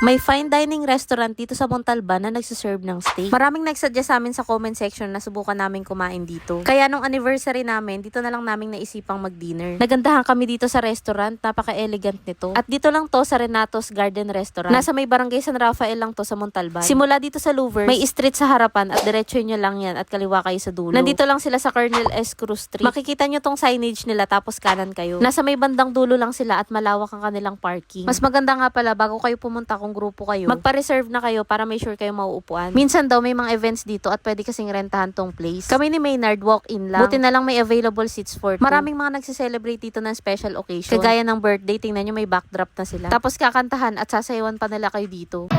May fine dining restaurant dito sa Montalban na nagsiserve ng steak. Maraming nagsuggest sa amin sa comment section na subukan namin kumain dito. Kaya nung anniversary namin, dito na lang namin naisipang mag-dinner. Nagandahan kami dito sa restaurant, napaka-elegant nito. At dito lang to sa Renatos Garden Restaurant. Nasa may barangay San Rafael lang to sa Montalban. Simula dito sa Louvers, may street sa harapan at diretso nyo lang yan at kaliwa kayo sa dulo. Nandito lang sila sa Colonel S. Cruz Street. Makikita nyo tong signage nila tapos kanan kayo. Nasa may bandang dulo lang sila at malawak ang kanilang parking. Mas maganda nga pala bago kayo pumunta kung grupo kayo, magpa-reserve na kayo para may sure kayo mauupuan. Minsan daw may mga events dito at pwede kasing rentahan tong place. Kami ni Maynard walk-in lang. Buti na lang may available seats for two. Maraming mga nagse-celebrate dito ng special occasion. Kagaya ng birthday, tingnan nyo may backdrop na sila. Tapos kakantahan at sasayawan pa nila kayo dito.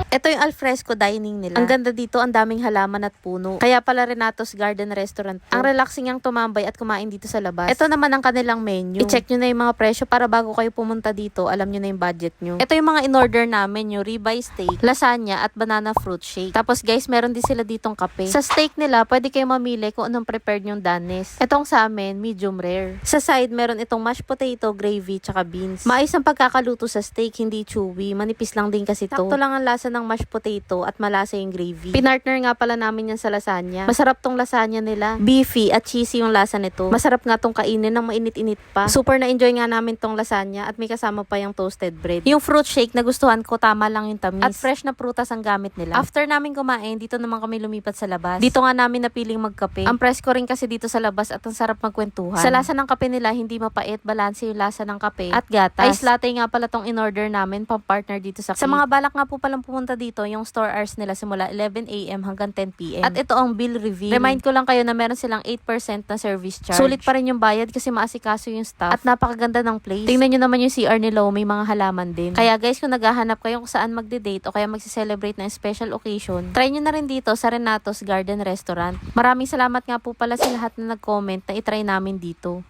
Ito yung alfresco dining nila. Ang ganda dito, ang daming halaman at puno. Kaya pala Renatos Garden Restaurant to. Ang relaxing ang tumambay at kumain dito sa labas. Ito naman ang kanilang menu. I-check nyo na yung mga presyo para bago kayo pumunta dito, alam nyo na yung budget nyo. Ito yung mga in-order namin, yung ribeye steak, lasagna at banana fruit shake. Tapos guys, meron din sila ditong kape. Sa steak nila, pwede kayo mamili kung anong prepared yung danis. Itong sa amin, medium rare. Sa side, meron itong mashed potato, gravy, tsaka beans. Maayos ang pagkakaluto sa steak, hindi chewy. Manipis lang din kasi to. Sakto lang ang lasa ng mashed potato at malasa yung gravy. Pinartner nga pala namin yan sa lasagna. Masarap tong lasagna nila. Beefy at cheesy yung lasa nito. Masarap nga tong kainin ng mainit-init pa. Super na-enjoy nga namin tong lasagna at may kasama pa yung toasted bread. Yung fruit shake nagustuhan ko, tama lang yung tamis. At fresh na prutas ang gamit nila. After namin kumain, dito naman kami lumipat sa labas. Dito nga namin napiling magkape. Ang presko rin kasi dito sa labas at ang sarap magkwentuhan. Sa lasa ng kape nila, hindi mapait, balanse yung lasa ng kape at gatas. Ice latte nga pala tong in-order namin, pang-partner dito sa cake. Sa mga balak nga po palang pumunta dito, yung store hours nila simula 11 AM hanggang 10 PM. At ito ang bill reveal. Remind ko lang kayo na meron silang 8% na service charge. Sulit pa rin yung bayad kasi maasikaso yung staff. At napakaganda ng place. Tingnan nyo naman yung CR nila, may mga halaman din. Kaya guys, kung naghahanap kayo kung saan magde-date o kaya magse-celebrate ng special occasion, try nyo na rin dito sa Renatos Garden Restaurant. Maraming salamat nga po pala sa lahat na nag-comment na itry namin dito.